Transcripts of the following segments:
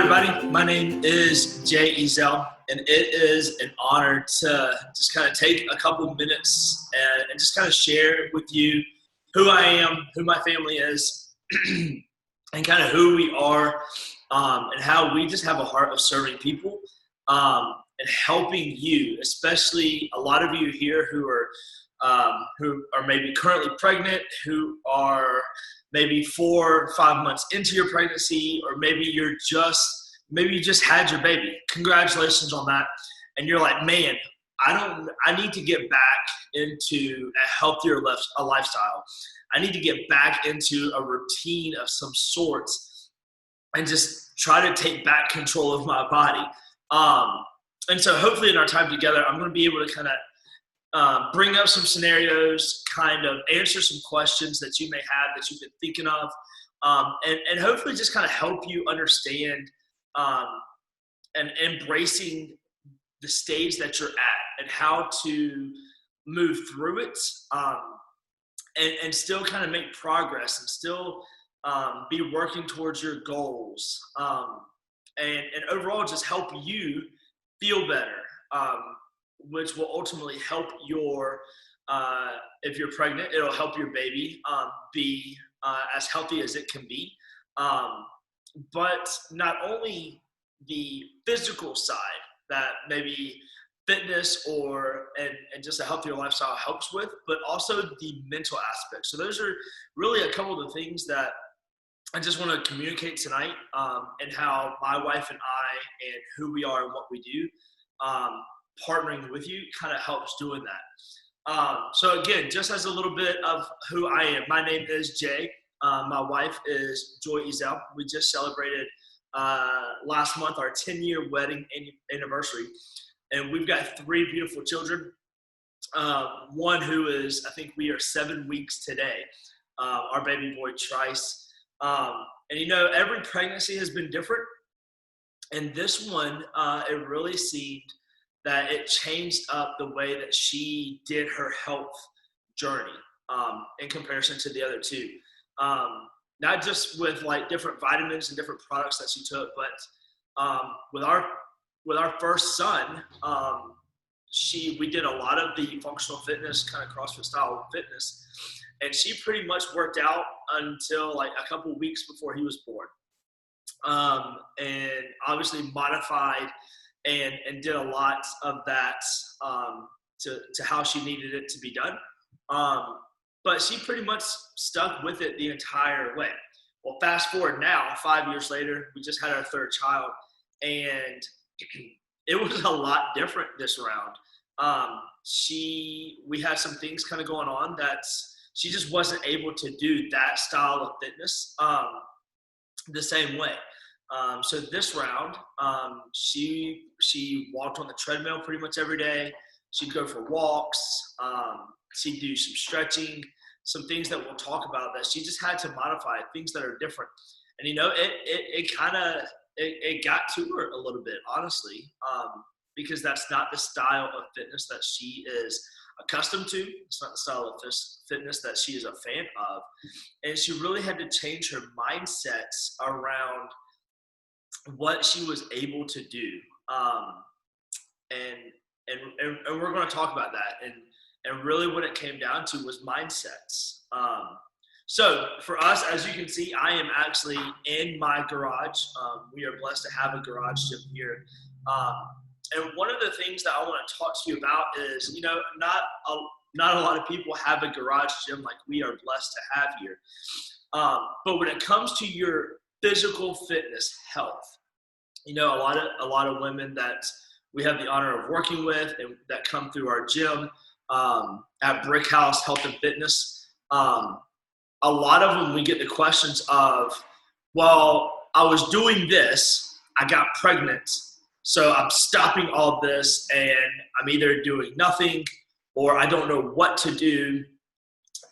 everybody. My name is Jay Ezel, and it is an honor to just kind of take a couple minutes and just kind of share with you who I am, who my family is, and kind of who we are, and how we just have a heart of serving people and helping you, especially a lot of you here who are maybe currently pregnant, who are maybe 4 or 5 months into your pregnancy, or maybe you just had your baby. Congratulations on that. And you're like, man, I need to get back into a healthier lifestyle. I need to get back into a routine of some sorts and just try to take back control of my body. And so hopefully in our time together, I'm going to be able to kind of bring up some scenarios, kind of answer some questions that you may have that you've been thinking of, and hopefully just kind of help you understand and embracing the stage that you're at and how to move through it and still kind of make progress and still be working towards your goals and overall just help you feel better. Which will ultimately help if you're pregnant, it'll help your baby be as healthy as it can be. But not only the physical side that maybe fitness and just a healthier lifestyle helps with, but also the mental aspect. So those are really a couple of the things that I just want to communicate tonight, and how my wife and I and who we are and what we do, partnering with you kind of helps doing that. So again, just as a little bit of who I am, my name is Jay. My wife is Joy Ezel. We just celebrated last month our 10-year wedding anniversary, and we've got 3 beautiful children. One who is, I think we are 7 weeks today, our baby boy Trice. And every pregnancy has been different, and this one, it really seemed that it changed up the way that she did her health journey in comparison to the other 2. Not just with like different vitamins and different products that she took, but with our first son, we did a lot of the functional fitness, kind of CrossFit style fitness, and she pretty much worked out until like a couple weeks before he was born, and obviously modified and did a lot of that to how she needed it to be done. But she pretty much stuck with it the entire way. Well, fast forward now, 5 years later, we just had our 3rd child, and it was a lot different this round. We had some things kind of going on that she just wasn't able to do that style of fitness the same way. So this round, she walked on the treadmill pretty much every day. She'd go for walks. She'd do some stretching, some things that we'll talk about that she just had to modify, things that are different. And it got to her a little bit, honestly, because that's not the style of fitness that she is accustomed to. It's not the style of fitness that she is a fan of. And she really had to change her mindsets around what she was able to do, and we're going to talk about that, and really what it came down to was mindsets. So for us, as you can see, I am actually in my garage. We are blessed to have a garage gym here, and one of the things that I want to talk to you about is, not a lot of people have a garage gym like we are blessed to have here, but when it comes to your physical fitness health, a lot of women that we have the honor of working with and that come through our gym at Brick House Health and Fitness, a lot of them we get the questions of, well, I was doing this, I got pregnant, so I'm stopping all this and I'm either doing nothing or I don't know what to do.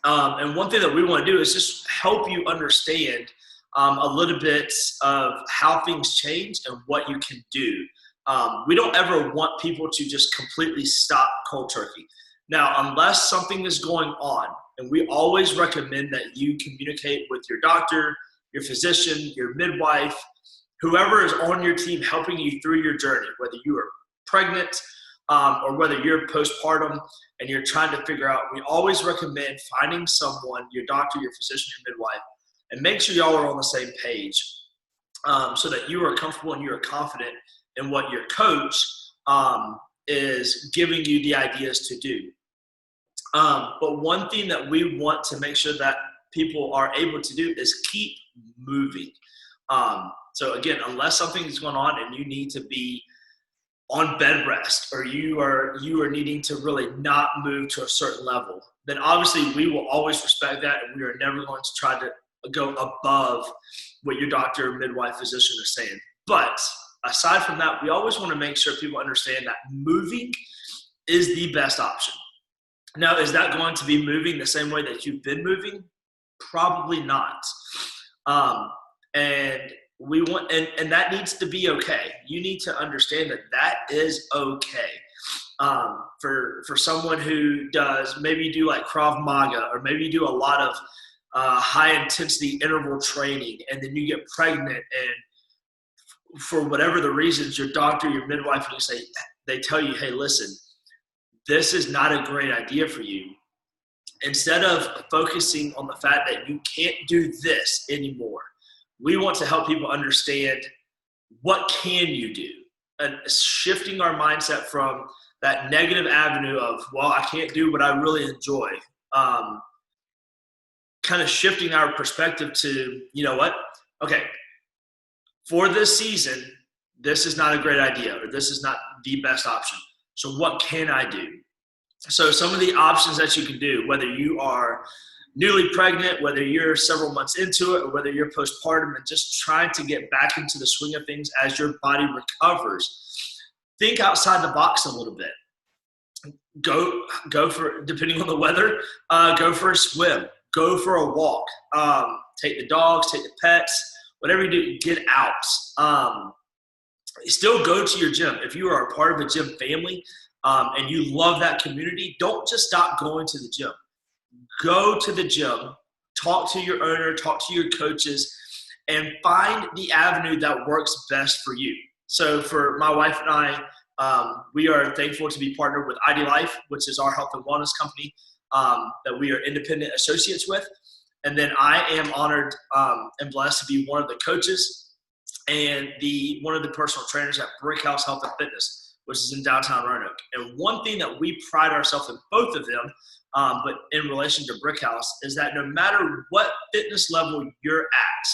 And one thing that we want to do is just help you understand a little bit of how things change and what you can do. We don't ever want people to just completely stop cold turkey. Now, unless something is going on, and we always recommend that you communicate with your doctor, your physician, your midwife, whoever is on your team helping you through your journey, whether you are pregnant or whether you're postpartum and you're trying to figure out, we always recommend finding someone, your doctor, your physician, your midwife, and make sure y'all are on the same page so that you are comfortable and you are confident in what your coach is giving you the ideas to do. But one thing that we want to make sure that people are able to do is keep moving. So again, unless something is going on and you need to be on bed rest or you are needing to really not move to a certain level, then obviously we will always respect that, and we are never going to try to go above what your doctor, midwife, physician is saying. But aside from that, we always want to make sure people understand that moving is the best option. Now, is that going to be moving the same way that you've been moving? Probably not. And we want, and that needs to be okay. You need to understand that that is okay. For someone who does, maybe you do like Krav Maga, or maybe you do a lot of high intensity interval training, and then you get pregnant, and for whatever the reasons, your doctor, your midwife, they tell you, hey, listen, this is not a great idea for you. Instead of focusing on the fact that you can't do this anymore, we want to help people understand what can you do, and shifting our mindset from that negative avenue of, well, I can't do what I really enjoy. Kind of shifting our perspective to, you know what? Okay, for this season, this is not a great idea, or this is not the best option. So what can I do? So some of the options that you can do, whether you are newly pregnant, whether you're several months into it, or whether you're postpartum and just trying to get back into the swing of things as your body recovers, think outside the box a little bit. Go for, depending on the weather, go for a swim, go for a walk, take the dogs, take the pets, whatever you do, get out. Still go to your gym. If you are a part of a gym family and you love that community, don't just stop going to the gym. Go to the gym, talk to your owner, talk to your coaches, and find the avenue that works best for you. So for my wife and I, we are thankful to be partnered with ID Life, which is our health and wellness company that we are independent associates with. And then I am honored and blessed to be one of the coaches and one of the personal trainers at Brick House Health and Fitness, which is in downtown Roanoke. And one thing that we pride ourselves in, both of them, but in relation to Brick House, is that no matter what fitness level you're at,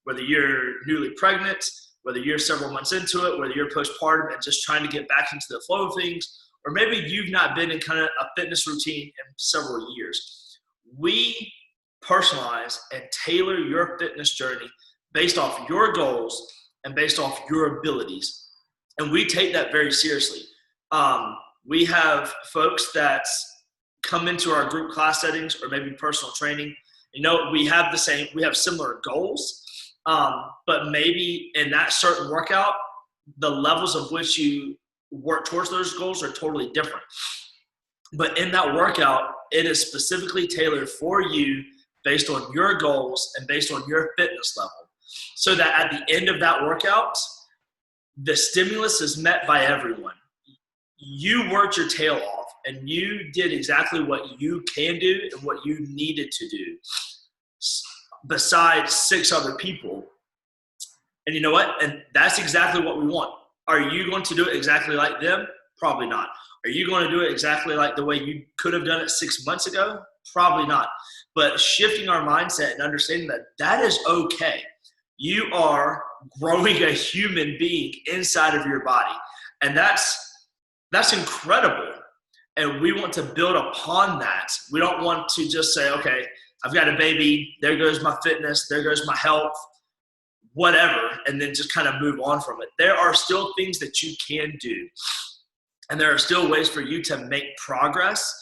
whether you're newly pregnant, whether you're several months into it, whether you're postpartum and just trying to get back into the flow of things, or maybe you've not been in kind of a fitness routine in several years, we personalize and tailor your fitness journey based off your goals and based off your abilities. And we take that very seriously. We have folks that come into our group class settings or maybe personal training. You know, we have similar goals, but maybe in that certain workout, the levels of which you work towards those goals are totally different. But in that workout, it is specifically tailored for you based on your goals and based on your fitness level. So that at the end of that workout, the stimulus is met by everyone. You worked your tail off and you did exactly what you can do and what you needed to do besides 6 other people. And you know what? And that's exactly what we want. Are you going to do it exactly like them? Probably not. Are you going to do it exactly like the way you could have done it 6 months ago? Probably not. But shifting our mindset and understanding that that is okay. You are growing a human being inside of your body. And that's incredible. And we want to build upon that. We don't want to just say, okay, I've got a baby, there goes my fitness, there goes my health, whatever, and then just kind of move on from it. There are still things that you can do. And there are still ways for you to make progress.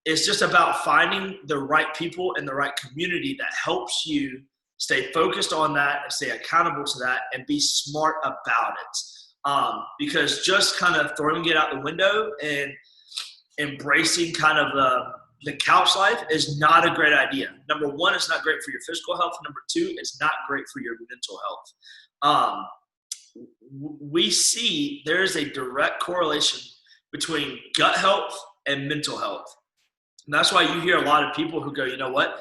It's just about finding the right people and the right community that helps you stay focused on that and stay accountable to that and be smart about it. Because just kind of throwing it out the window and embracing kind of the couch life is not a great idea. Number one, it's not great for your physical health. Number two, it's not great for your mental health. We see there is a direct correlation between gut health and mental health. And that's why you hear a lot of people who go, you know what,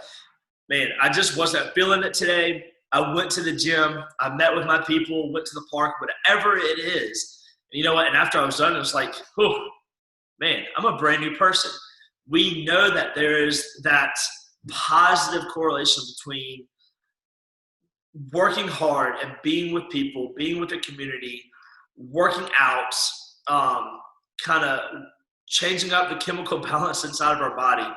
man, I just wasn't feeling it today. I went to the gym, I met with my people, went to the park, whatever it is. And you know what? And after I was done, it was like, oh, man, I'm a brand new person. We know that there is that positive correlation between working hard and being with people, being with the community, working out, kind of changing up the chemical balance inside of our body,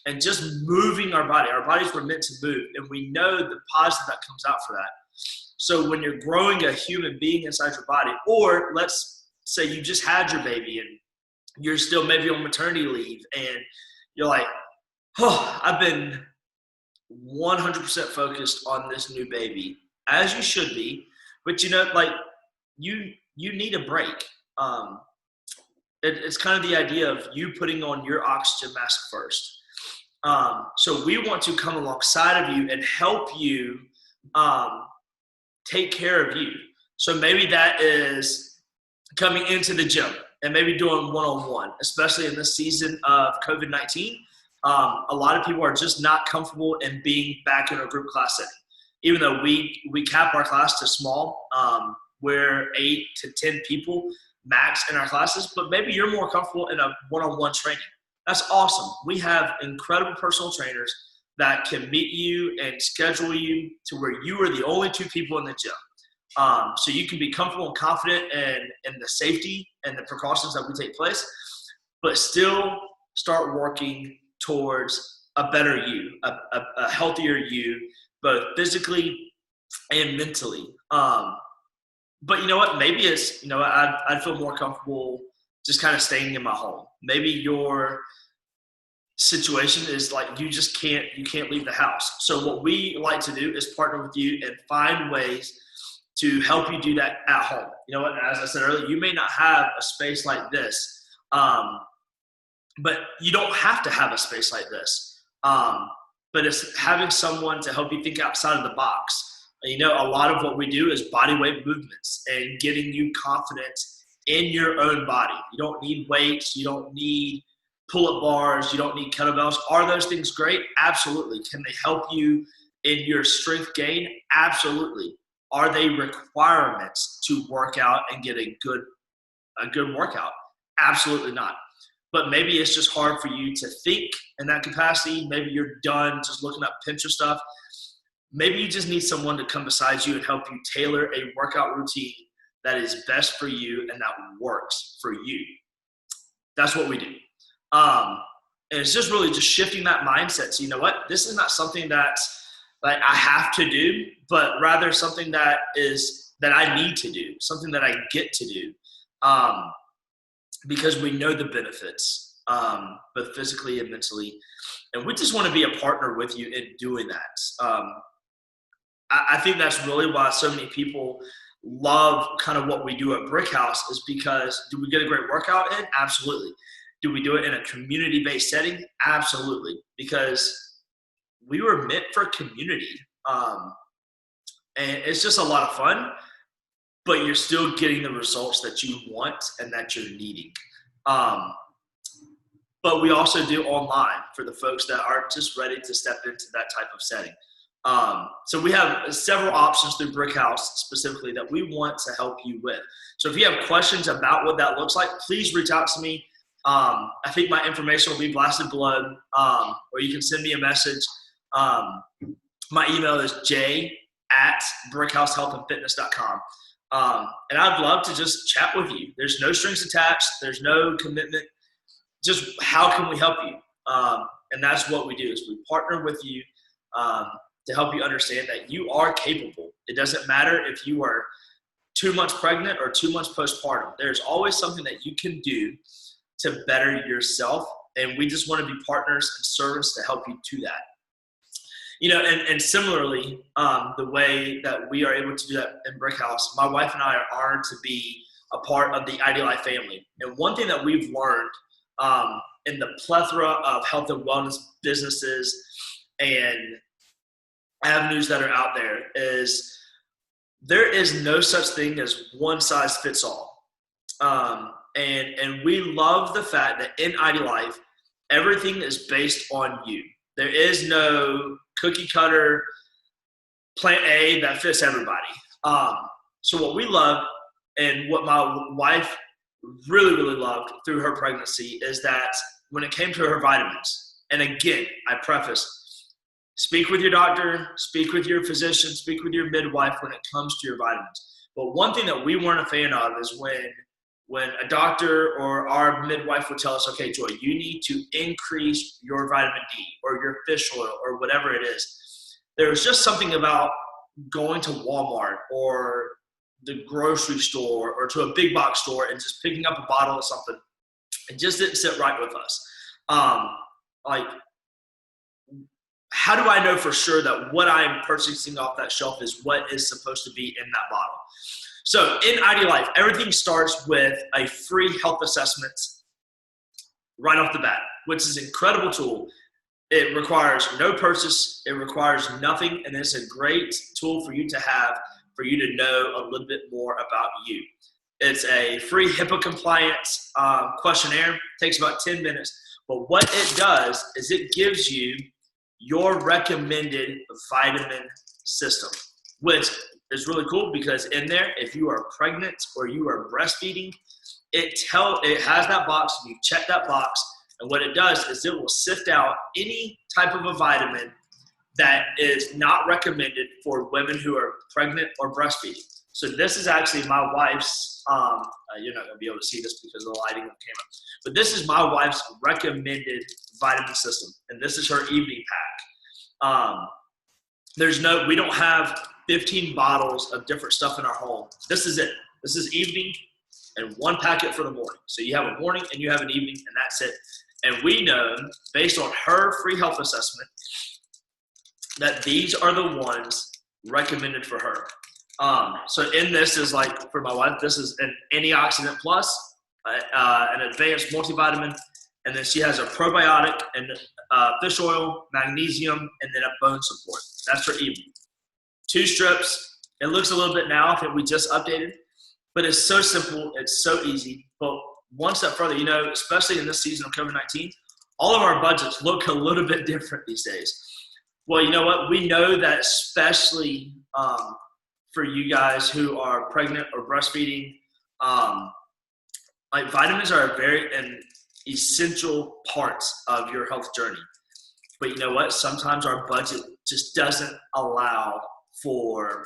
and just moving our body. Our bodies were meant to move, and we know the positive that comes out for that. So when you're growing a human being inside your body, or let's say you just had your baby and you're still maybe on maternity leave, and you're like, oh, I've been 100% focused on this new baby, as you should be, but you know, like you need a break. It's kind of the idea of you putting on your oxygen mask first. So we want to come alongside of you and help you take care of you. So maybe that is coming into the gym and maybe doing one-on-one, especially in this season of COVID-19. A lot of people are just not comfortable in being back in a group class setting. Even though we cap our class to small, we're 8 to 10 people max in our classes, but maybe you're more comfortable in a one-on-one training. That's awesome. We have incredible personal trainers that can meet you and schedule you to where you are the only 2 people in the gym. So you can be comfortable and confident in the safety and the precautions that we take place, but still start working towards a better you, a healthier you, both physically and mentally. But you know what? Maybe it's, you know, I'd feel more comfortable just kind of staying in my home. Maybe your situation is like you can't leave the house. So what we like to do is partner with you and find ways to help you do that at home. You know what? As I said earlier, you may not have a space like this, but you don't have to have a space like this. But it's having someone to help you think outside of the box. You know, a lot of what we do is body weight movements and getting you confident in your own body. You don't need weights. You don't need pull-up bars. You don't need kettlebells. Are those things great? Absolutely. Can they help you in your strength gain? Absolutely. Are they requirements to work out and get a good workout? Absolutely not. But maybe it's just hard for you to think in that capacity. Maybe you're done just looking up Pinterest stuff. Maybe you just need someone to come beside you and help you tailor a workout routine that is best for you and that works for you. That's what we do. And it's just really just shifting that mindset. So you know what? This is not something that like I have to do, but rather something that I need to do, something that I get to do. Because we know the benefits, both physically and mentally. And we just want to be a partner with you in doing that. I think that's really why so many people love kind of what we do at Brick House, is because do we get a great workout in? Absolutely. Do we do it in a community-based setting? Absolutely. Because we were meant for community. And it's just a lot of fun, but you're still getting the results that you want and that you're needing. But we also do online for the folks that aren't just ready to step into that type of setting. So we have several options through Brick House specifically that we want to help you with. So if you have questions about what that looks like, please reach out to me. I think my information will be blasted below, or you can send me a message. My email is j@brickhousehealthandfitness.com. And I'd love to just chat with you. There's no strings attached. There's no commitment. Just how can we help you? And that's what we do, is we partner with you to help you understand that you are capable. It doesn't matter if you are 2 months pregnant or 2 months postpartum. There's always something that you can do to better yourself. And we just want to be partners and servants to help you to that. You know, and similarly, the way that we are able to do that in Brick House, my wife and I are honored to be a part of the ID Life family. And one thing that we've learned in the plethora of health and wellness businesses and avenues that are out there is there is no such thing as one size fits all. And we love the fact that in ID Life, everything is based on you. There is no cookie cutter plan A that fits everybody. So what we love and what my wife really, really loved through her pregnancy is that when it came to her vitamins, and again, I preface, speak with your doctor, speak with your physician, speak with your midwife when it comes to your vitamins. But one thing that we weren't a fan of is when a doctor or our midwife would tell us, okay, Joy, you need to increase your vitamin D or your fish oil or whatever it is. There was just something about going to Walmart or the grocery store or to a big box store and just picking up a bottle of something. It just didn't sit right with us. Like, how do I know for sure that what I'm purchasing off that shelf is what is supposed to be in that bottle? So in ID Life, everything starts with a free health assessment right off the bat, which is an incredible tool. It requires no purchase. It requires nothing. And it's a great tool for you to have, for you to know a little bit more about you. It's a free HIPAA compliant questionnaire. It takes about 10 minutes. But what it does is it gives you your recommended vitamin system, which is really cool because in there, if you are pregnant or you are breastfeeding, it has that box, and you check that box, and what it does is it will sift out any type of a vitamin that is not recommended for women who are pregnant or breastfeeding. So this is actually my wife's, you're not going to be able to see this because of the lighting on camera, but this is my wife's recommended vitamin system, and this is her evening pack. We don't have 15 bottles of different stuff in our home. This is it. This is evening and one packet for the morning. So you have a morning and you have an evening, and that's it. And we know, based on her free health assessment, that these are the ones recommended for her. So in this is like, for my wife, this is an antioxidant plus, an advanced multivitamin, and then she has a probiotic and fish oil, magnesium, and then a bone support. That's her evening. 2 strips. It looks a little bit now, I think we just updated, but it's so simple. It's so easy. But one step further, especially in this season of COVID-19, all of our budgets look a little bit different these days. Well, you know what? We know that especially for you guys who are pregnant or breastfeeding, like vitamins are an essential parts of your health journey. But you know what? Sometimes our budget just doesn't allow for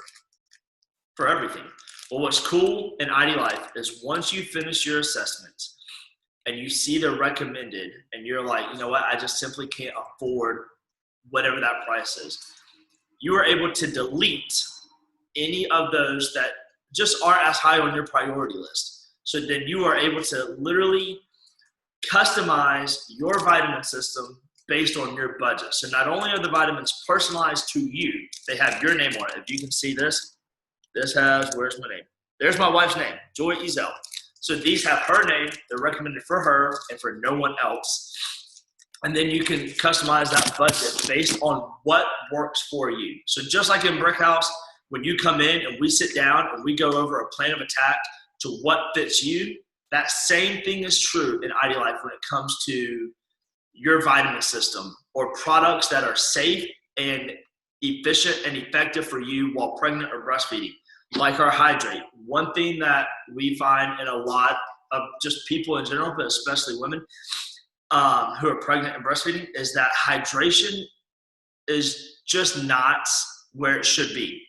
everything. Well, what's cool in ID Life is once you finish your assessments and you see the recommended and you're like, you know what? I just simply can't afford whatever that price is. You are able to delete any of those that just aren't as high on your priority list. So then you are able to literally customize your vitamin system based on your budget. So not only are the vitamins personalized to you, they have your name on it. If you can see this has, where's my name? There's my wife's name, Joy Ezel. So these have her name. They're recommended for her and for no one else. And then you can customize that budget based on what works for you. So just like in Brickhouse, when you come in and we sit down and we go over a plan of attack to what fits you, that same thing is true in ID Life when it comes to your vitamin system or products that are safe and efficient and effective for you while pregnant or breastfeeding, like our Hydrate. One thing that we find in a lot of just people in general, but especially women who are pregnant and breastfeeding, is that hydration is just not where it should be.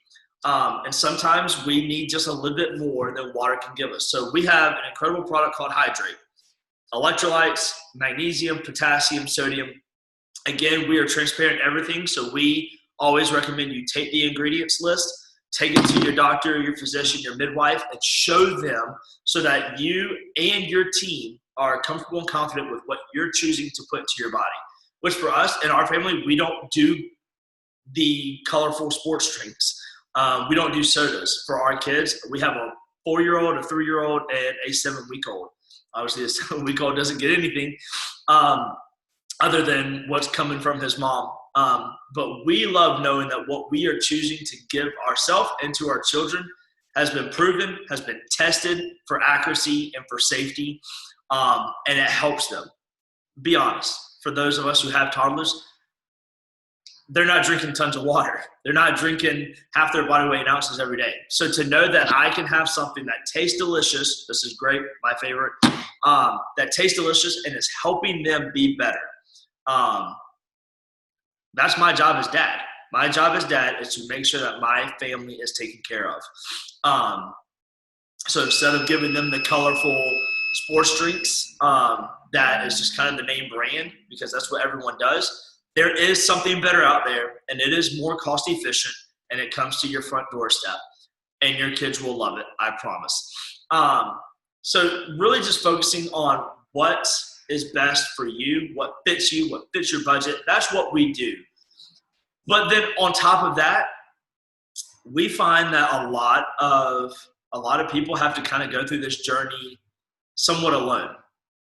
And sometimes we need just a little bit more than water can give us. So we have an incredible product called Hydrate. Electrolytes, magnesium, potassium, sodium. Again, we are transparent in everything, so we always recommend you take the ingredients list, take it to your doctor, your physician, your midwife, and show them so that you and your team are comfortable and confident with what you're choosing to put into your body. Which for us and our family, we don't do the colorful sports drinks. We don't do sodas for our kids. We have a 4-year-old, a 3-year-old, and a 7-week-old. Obviously, this week old doesn't get anything um, other than what's coming from his mom. But we love knowing that what we are choosing to give ourselves and to our children has been proven, has been tested for accuracy and for safety, and it helps them. Be honest. For those of us who have toddlers, they're not drinking tons of water. They're not drinking half their body weight in ounces every day. So to know that I can have something that tastes delicious, this is great, my favorite, that tastes delicious and is helping them be better. That's my job as dad. My job as dad is to make sure that my family is taken care of. So instead of giving them the colorful sports drinks, that is just kind of the name brand, because that's what everyone does. There is something better out there, and it is more cost efficient, and it comes to your front doorstep, and your kids will love it, I promise. So really just focusing on what is best for you, what fits your budget. That's what we do. But then on top of that, we find that a lot of people have to kind of go through this journey somewhat alone.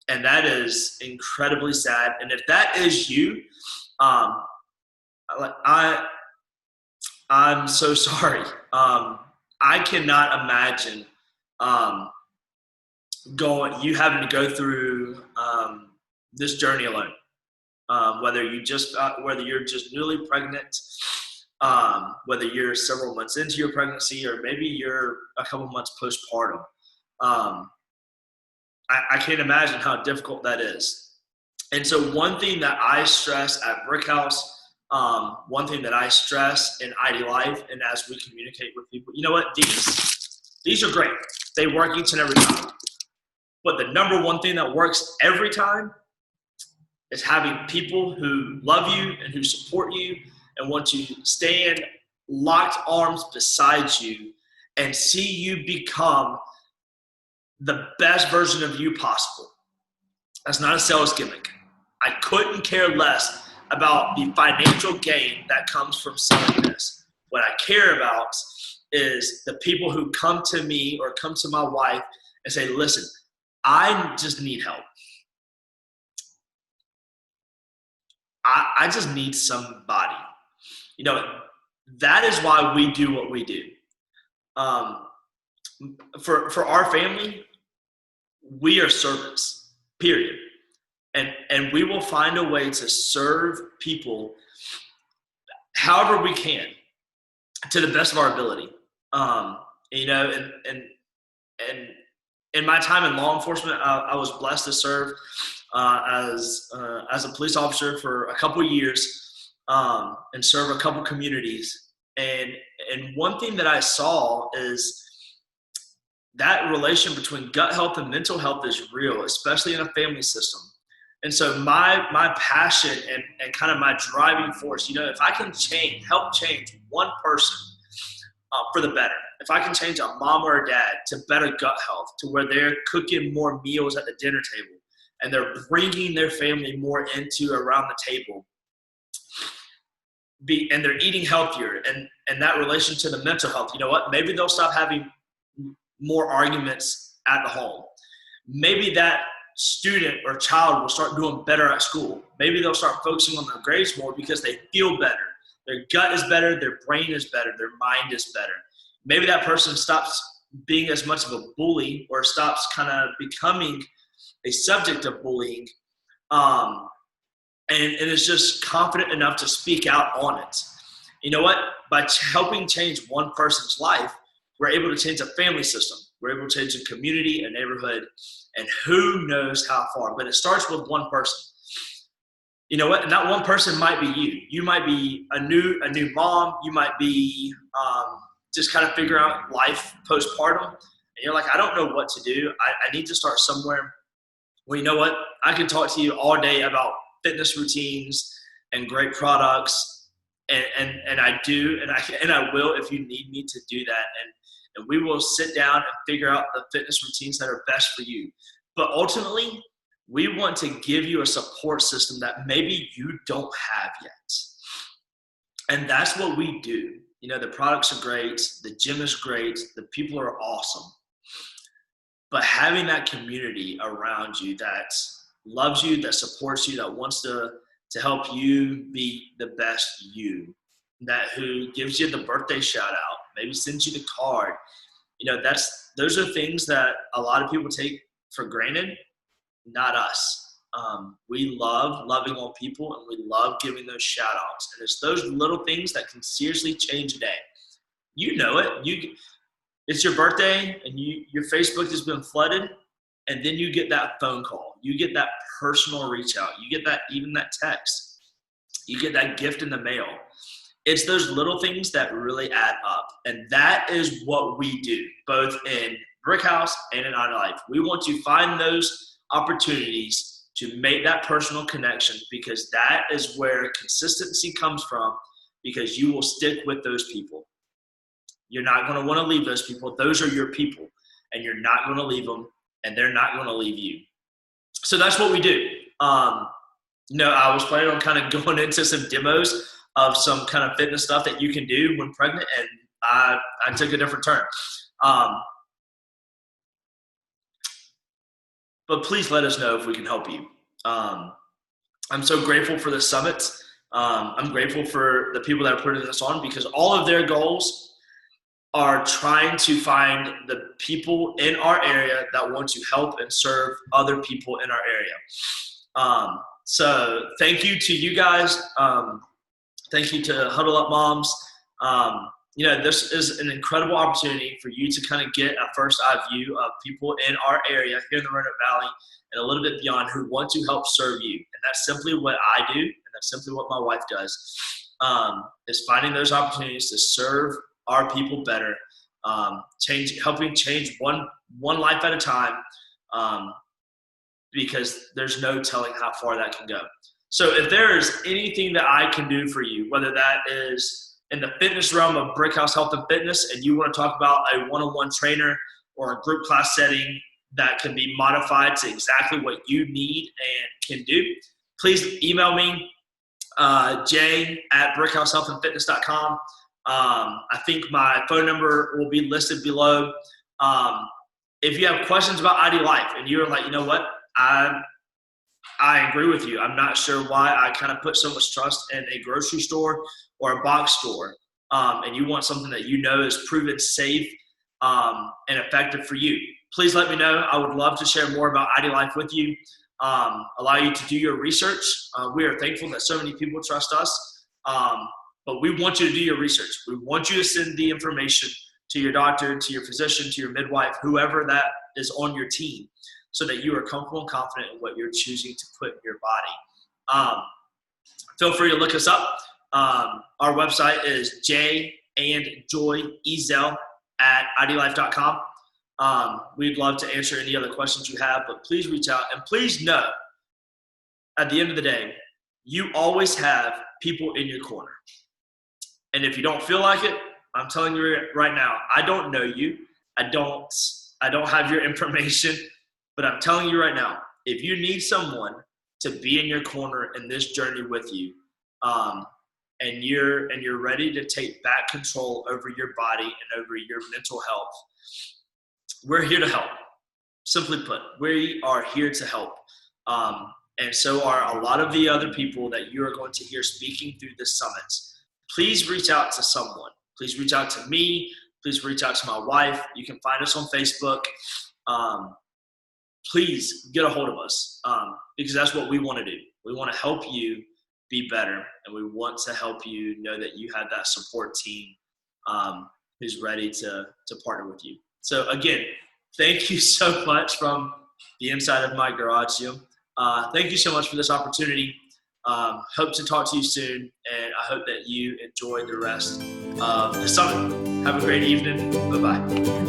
And that is incredibly sad. And if that is you, I'm so sorry. I cannot imagine you having to go through this journey alone. Whether you're just newly pregnant, whether you're several months into your pregnancy, or maybe you're a couple months postpartum. I can't imagine how difficult that is. And so one thing that I stress at Brickhouse, one thing that I stress in ID Life, and as we communicate with people, you know what, these are great. They work each and every time. But the number one thing that works every time is having people who love you and who support you and want to stand locked arms beside you and see you become the best version of you possible. That's not a sales gimmick. I couldn't care less about the financial gain that comes from selling this. What I care about is the people who come to me or come to my wife and say, listen, I just need help. I just need somebody. You know, that is why we do what we do. For our family, we are servants, period. And we will find a way to serve people however we can, to the best of our ability. You know, and in my time in law enforcement, I was blessed to serve as a police officer for a couple of years, and serve a couple communities. And one thing that I saw is that relation between gut health and mental health is real, especially in a family system. And so my passion and kind of my driving force, you know, if I can help change one person for the better, if I can change a mom or a dad to better gut health, to where they're cooking more meals at the dinner table and they're bringing their family more into around the table, and they're eating healthier, and that relation to the mental health, you know what, maybe they'll stop having more arguments at the home. Maybe that student or child will start doing better at school. Maybe they'll start focusing on their grades more because they feel better. Their gut is better, their brain is better, their mind is better. Maybe that person stops being as much of a bully, or stops kind of becoming a subject of bullying, and is just confident enough to speak out on it. You know what? By helping change one person's life, we're able to change a family system. We're able to change a community, a neighborhood, and who knows how far. But it starts with one person. You know what? And that one person might be you. You might be a new mom. You might be just kind of figuring out life postpartum. And you're like, I don't know what to do. I need to start somewhere. Well, you know what? I can talk to you all day about fitness routines and great products. And I do, and I will if you need me to do that. And we will sit down and figure out the fitness routines that are best for you. But ultimately, we want to give you a support system that maybe you don't have yet. And that's what we do. You know, the products are great. The gym is great. The people are awesome. but having that community around you that loves you, that supports you, that wants to help you be the best you, that who gives you the birthday shout out, maybe sends you the card. Those are things that a lot of people take for granted, not us. We love loving on people, and we love giving those shout outs. And it's those little things that can seriously change a day. You know it. It's your birthday, and your Facebook has been flooded, and then you get that phone call. You get that personal reach out. You get that text. You get that gift in the mail. It's those little things that really add up. And that is what we do, both in Brick House and in Ida Life. We want to find those opportunities to make that personal connection, because that is where consistency comes from, because you will stick with those people. You're not going to want to leave those people. Those are your people, and you're not going to leave them, and they're not going to leave you. So that's what we do. I was planning on kind of going into some demos of some kind of fitness stuff that you can do when pregnant, and I took a different turn. But please let us know if we can help you. I'm so grateful for this summit. I'm grateful for the people that are putting this on, because all of their goals are trying to find the people in our area that want to help and serve other people in our area. So thank you to you guys. Thank you to Huddle Up Moms. This is an incredible opportunity for you to kind of get a first eye view of people in our area here in the Roanoke Valley and a little bit beyond who want to help serve you. And that's simply what I do, and that's simply what my wife does, is finding those opportunities to serve our people better, helping change one life at a time, because there's no telling how far that can go. So if there is anything that I can do for you, whether that is in the fitness realm of Brick House Health and Fitness, and you want to talk about a one-on-one trainer or a group class setting that can be modified to exactly what you need and can do, please email me, jay@brickhousehealthandfitness.com. I think my phone number will be listed below. If you have questions about ID Life and you're like, you know what, I agree with you. I'm not sure why I kind of put so much trust in a grocery store or a box store, and you want something that you know is proven safe and effective for you, please let me know. I would love to share more about ID Life with you, allow you to do your research. We are thankful that so many people trust us, but we want you to do your research. We want you to send the information to your doctor, to your physician, to your midwife, whoever that is on your team, so that you are comfortable and confident in what you're choosing to put in your body. Feel free to look us up. Our website is jayandjoyezel@idlife.com. We'd love to answer any other questions you have, but please reach out. And please know, at the end of the day, you always have people in your corner. And if you don't feel like it, I'm telling you right now, I don't know you. I don't have your information. But I'm telling you right now, if you need someone to be in your corner in this journey with you, and you're ready to take back control over your body and over your mental health, we're here to help. Simply put, we are here to help. And so are a lot of the other people that you are going to hear speaking through this summit. Please reach out to someone. Please reach out to me. Please reach out to my wife. You can find us on Facebook. Please get a hold of us, because that's what we want to do. We want to help you be better, and we want to help you know that you have that support team who's ready to partner with you. So again, thank you so much from the inside of my garage gym. Thank you so much for this opportunity. Hope to talk to you soon, and I hope that you enjoy the rest of the summit. Have a great evening. Bye-bye.